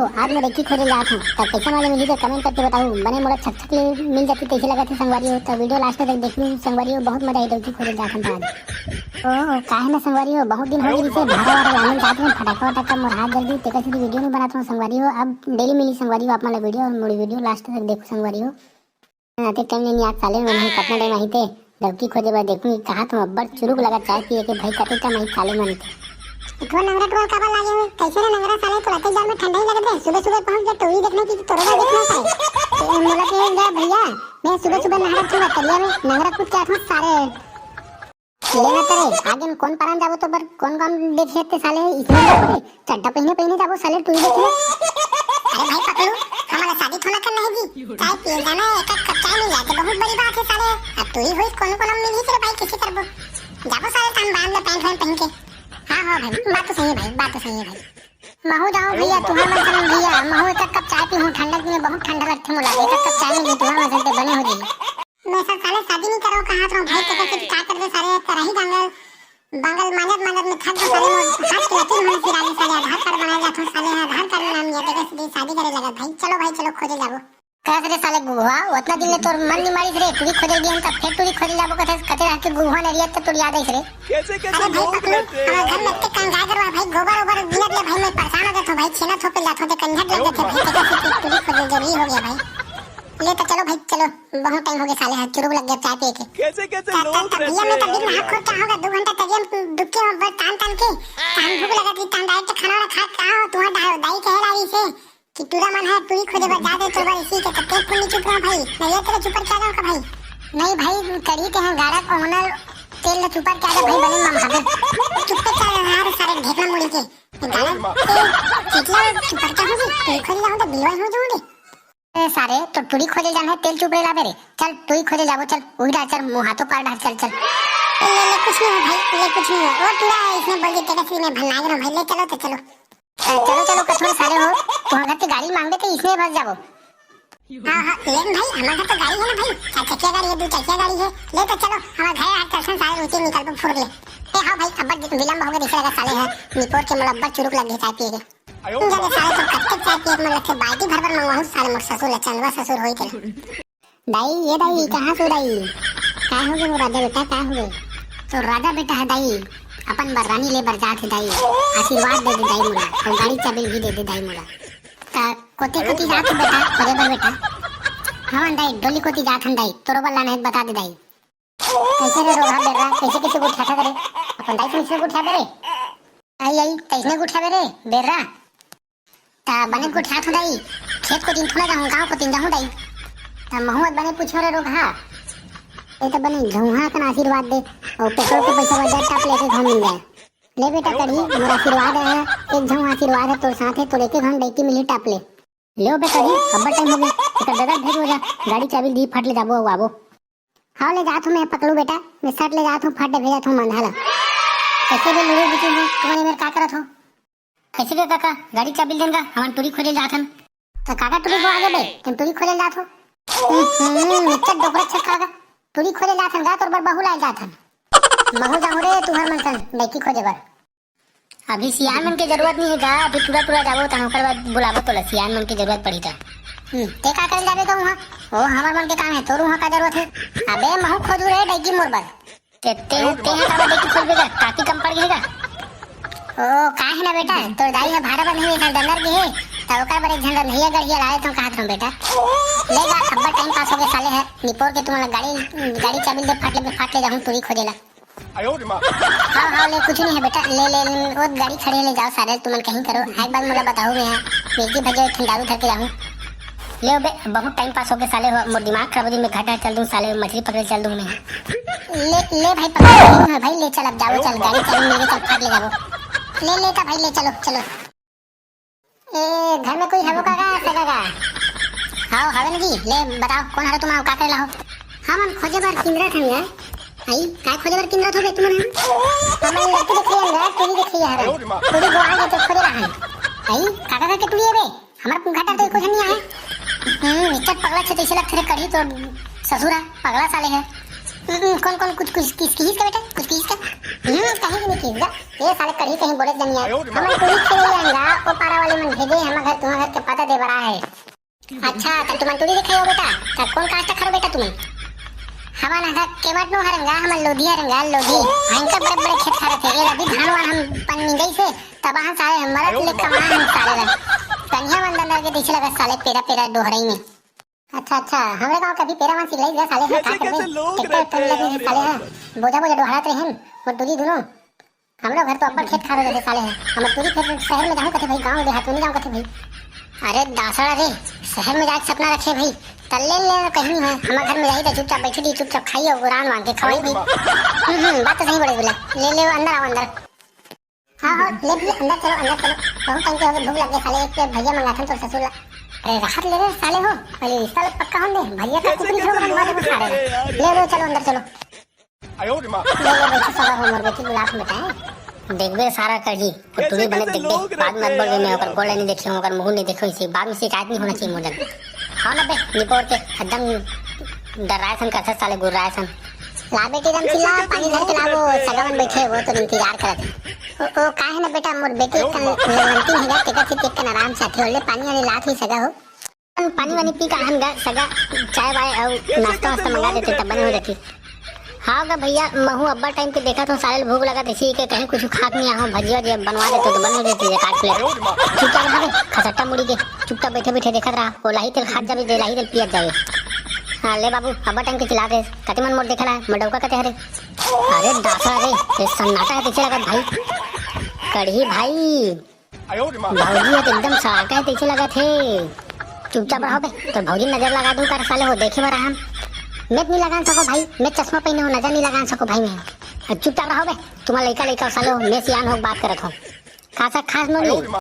आज मैं रेकी खोजे जात हूँ तब कैसा वाले मिली तो कमेंट करके बताऊँ। बने मोला छक छक ले मिल जाती तैसे लगा थे संगवारी हो तो वीडियो लास्ट तक देखी संगवारी हो। बहुत मजा आई रेकी खोजे जात हूँ आज। ओह काहे ना संगवारी हो, बहुत दिन हो गई से भाड़ा वाड़ा लाने जाते हैं फटाका वटाका मोर हाथ जल्दी तेका सीधी वीडियो नहीं बनाता हूँ संगवारी हो। अब डेली मिली संगवारी हो आप मला वीडियो और मोरी वीडियो लास्ट तक देखो संगवारी हो। आते टाइम नहीं आज साले में नहीं कतना टाइम आई थे डबकी खोजे बार देखूँ कहा तुम अब्बर चुरुक लगा चाय पिए के भाई कते का मैं साले मन थे इतना नंगरा टोल काबा लागे हुए कैसे ना नंगरा साले तो रात जान में ठंडा ही लगे थे। सुबह सुबह पहुंच गया टोरी देखने की तोरा देखना था मोला के गया भैया मैं सुबह सुबह नहरा थी तरिया में नंगरा कुछ क्या था सारे लेना तरे आगे कौन पारन जाबो तो पर कौन काम देख सकते साले इसमें चड्डा पहने पहने जाबो साले टोरी देखने। अरे भाई पकड़ो हमारा शादी थोड़ा करना है जी चाय पिए जाना एक कप चाय मिल जाए बहुत बड़ी बात है साले। अब तू ही होई कौन कौन मिली तेरे भाई किसी करबो जाबो साले तन बांध ले पैंट पहन के। हाँ भाई बात तो सही है भाई बात तो सही है भाई। महू जाओ भैया तुम्हारा मन चलो भैया महू एक कप चाय पी हूँ ठंडक में बहुत ठंडा लगता मोला एक कप चाय में तुम्हारा मन चलते बने हो जी। मैं सब साले शादी नहीं करो कहा था भाई के कैसे क्या कर दे सारे कराही गंगल बंगल मानत में थक गए साले हाथ के लतीन होने से राजी साले आधार कार्ड बनाया जाता साले आधार कार्ड में नाम लिया ते कैसे शादी करे लगा भाई चलो खोजे जाबो कहा रे साले गुहा उतना दिन ले तोर मन नहीं मारी रे तुरी खोजे दियन त फिर तुरी खोजे जाबो कते आके गुहा ने रिया त तोर याद आई रे कैसे अरे भाई पकड़ो हमारे घर में इतने कंगाल करवा भाई गोबर ओबर गिनत ले भाई मैं परेशान हो गया था भाई छेना थोपे लात होते कंघट लग गए थे भाई कैसे तुरी खोजे जरूरी हो गया भाई ले तो चलो भाई चलो बहुत टाइम हो गया साले हाथ चुरुक लग गया चाय पी के कैसे लोग भैया मैं तब दिन हाथ खोल क्या होगा 2 घंटा तक दुक्के और बस तान के तान भूख लगा थी तान डायरेक्ट खाना खा का हो तुम्हारा दाई कह रही से कि पूरा मन है पूरी खोजे बस जा दे तो बार इसी के तक पुण्य चुप रहा भाई नहीं ये तेरे चुपर क्या का भाई नहीं भाई करी के हैं गारा ओनर तेल न चुपर क्या भाई बने मम हावे चुप पे चल रहा सारे ढेकना मुड़ी के गाना कितना चुपर क्या होगी तू खोजे जाओ तो बिलवाई हो जाओगे सारे तो टूरी खोजे जाना है तेल चुपड़े ला बेरे चल तू ही खोजे जाबो चल उड़ा चल मुंह हाथों पार डाल चल ले कुछ नहीं है भाई ले कुछ नहीं है वो टूरा इसने बोल के तेरे से मैं भलना गया भाई ले चलो तो चलो कठोर सारे हो तुम्हारे घर से गाड़ी मांगते थे इसमें बस जाबो। हाँ लेकिन भाई हमारे घर तो गाड़ी है ना भाई 4 चक्किया गाड़ी है 2 चक्किया गाड़ी है ले तो चलो हमारे घर आ चल सारे ऊंचे निकल तो फुर ले हाँ भाई अब्बा विलंब हो गया दिखेगा साले है निपोर के मतलब अब्बा चुरुक लग गया चाय पिए के जाने साले तो कच्चे चाय पिए मतलब से बाल्टी भर मंगवाऊं साले मोर ससुर चंदवा ससुर होई के दाई ये दाई कहां से दाई का हो गए राजा बेटा का हो गए तो राजा बेटा है दाई अपन बररानी ले बर जात है दाई आशीर्वाद दे दे दाई मोला और गाड़ी चाबी भी दे दे दाई मोला ता कोती जात बेटा खोजे बर बेटा हां दाई डोली कोती जात हन दाई तोरो बल्ला नहीं बता दे दाई कैसे रे रोहा बेरा कैसे उठा करे अपन दाई से उठा दे रे आई कैसे उठा दे रे बेरा ता बने को उठा था दाई खेत को दिन थोड़ा जाऊं गांव को दिन जाऊं दाई ता मोहम्मद बने पूछो रे रोहा ये तो बने झुहा का आशीर्वाद दे और पेट्रोल के पैसा बजा टप लेके घर मिल जाए ले बेटा करी मेरा आशीर्वाद है एक झुहा आशीर्वाद है तोर साथ है तो लेके घर डेकी मिली टप ले ले बेटा जी अब्बा टाइम हो गया तो दादा भेज हो जा गाड़ी चाबी दी फट ले जाबो आबो हां ले जात हूं मैं पकड़ू बेटा मैं सट ले जात हूं फट भेजत हूं मंधाला कैसे भी लुड़े बिची हो तुम्हारे मेरे का करत हो कैसे रे काका गाड़ी चाबी देंगा हम टूरी खोजे जात हन तो काका टूरी को आगे बे तुम टूरी खोजे जात हो मित्र डोकरा छक्का टूरी खोजे जात हन गा तोर बर बहु लाए जात हन महू जाहू रे तुहर मन सन लड़की खोजे बर अभी सियान मन की जरूरत नहीं है गा अभी टूरा जाबो त ओकर बाद बुलाबो तो सियान मन की जरूरत पड़ी त ते का कर जाबे तो वहां ओ हमर मन के काम है तोर वहां का जरूरत है अबे महू खोजू रे लड़की मोर बर ते का लड़की खोजबेगा काकी कम पड़ गएगा ओ का है ना बेटा तो दाई है भाड़ा बन है डंगर के है तो ओकर बड़े झंडा नहीं गड़िया लाए तो कहा था बेटा लेगा अब्बा टाइम पास हो गया साले है निपोर के तुम्हारा गाड़ी चाबी दे फाट ले जाऊं टूरी खोजेला हाँ ले कुछ नहीं है बेटा ले वो गाड़ी खड़े ले जाओ सारे तुम कहीं करो एक बार मुझे बताओ मैं मेरी भजे ठंडारू धर के जाऊं ले बे बहुत टाइम पास हो गया साले हो मोर दिमाग खराब हो मैं घाटा चल दूं साले मछली पकड़ चल दूं मैं ले भाई पकड़ भाई ले चल अब जाओ चल गाड़ी चाबी मेरे चल फाट ले जाओ ले लेता भाई ले चलो ए घर में कोई है वो काका सगा हां हवे जी ले बताओ कौन है तुम का कर ला हो हम खोजे बार किंद्रा थे यार आई काय खोजे बार किंद्रा थोबे तुम हम लड़की देख रही है टीवी देख रही है थोड़ी गो आगे तो खोजे रहा आई काका का के टुड़ी है बे हमारा घाटा तो कुछ नहीं आए निकट पगला से तैसे लगते कड़ी तो ससुरा पगला साले है कौन कुछ किसका बेटा कुछ किसका कहीं भी नहीं खींच दा। ये साले कहीं कहीं बोले जनिया हमन कोई खेले आएगा ओ पारा वाले मन भेजे हम घर तुम्हारे घर के पता दे बड़ा है। अच्छा तो तुम तुड़ी दिखाई हो बेटा का कौन कास्ट खर बेटा तुम्हें हमारा ना केवट नो हरंगा हम लोधी हरंगा लोधी हंका बड़े बड़े खेत खा थे ये अभी धान वान हम पन्नी गई से तब हम साले हमारा ले कमा हम साले कन्या मंदन के पीछे लगा साले पेरा पेरा दोहराई में। अच्छा हमरे गांव कभी पेरा मान सिलाई गया साले है का कर दे ट्रैक्टर लगे साले है बोझा बोझा दोहरात रहे हम और दूरी दोनों हमरा घर तो अब्बा खेत खा रहे थे साले है हम दूरी खेत शहर में जाऊं कथे भाई गांव देहात में जाऊं कथे भाई। अरे दासड़ा रे शहर में जाके सपना रखे भाई तल्ले ले कहीं है हमारे घर में रही तो चुपचाप बैठी थी चुपचाप खाइए गुरान मांग के खवाई भी बात तो सही बड़े बोला ले अंदर आओ अंदर। हाँ ले भी अंदर चलो बहुत टाइम के हो गए भूख लग गई साले एक प्लेट भैया मंगा तो ससुर अरे राहत ले रहे साले हो अरे साले पक्का हम दे भैया का कुछ नहीं होगा मारे खा रहे ले लो चलो अंदर चलो ले बैठो सगा हो मर बेटी बुला के बताए देखबे सारा कढ़ी टूरी बने देखबे बाद में बोल में ओकर गोले नहीं देखियो ओकर मुंह नहीं देखो इसी बाद में शिकायत नहीं होना चाहिए मुझे। हां ना बे निपोर के एकदम डरायसन का साले गुर्रायसन ला बेटी दम चिल्ला पानी भर के लाओ सगावन बैठे वो तो इंतजार करत ओ काहे ना बेटा मोर बेटी लेवंती हैगा टिकट से टिकट आराम से आथे ओले पानी वाली लात ही सगा हो पानी वानी पी का हम गा सगा चाय वाय और नाश्ता वास्ता मंगा देते तब बने हो जाती। हाँ गा भैया महू अब्बा टाइम पे देखा तो सारे भूख लगा थी कि कहीं कुछ खा नहीं आओ भजिया जब बनवा देते तो बन देती है काट प्लेट चुपचाप रहा खसट्टा मुड़ी के चुपचाप बैठे बैठे देखा रहा वो लाही तेल खा जावे लाही तेल पिया जावे। हाँ ले बाबू अब्बा टाइम के चिल्ला दे कति मन मोड़ देखा रहा मडौका कते हरे अरे दासा रे ये सन्नाटा है पीछे लगा भाई कढ़ी भाई भौजी है एकदम सड़ाका है पीछे लगा थे चुपचाप रहो बे तो भौजी नजर लगा दूं कर साले हो देखे बार हम मैं नहीं लगा सको भाई मैं चश्मा पहने हो नजर नहीं लगा सको भाई मैं चुपचाप रहो बे तुम्हारा लड़का सालो मैं सियान हो बात करत हो खासा खास नो नहीं।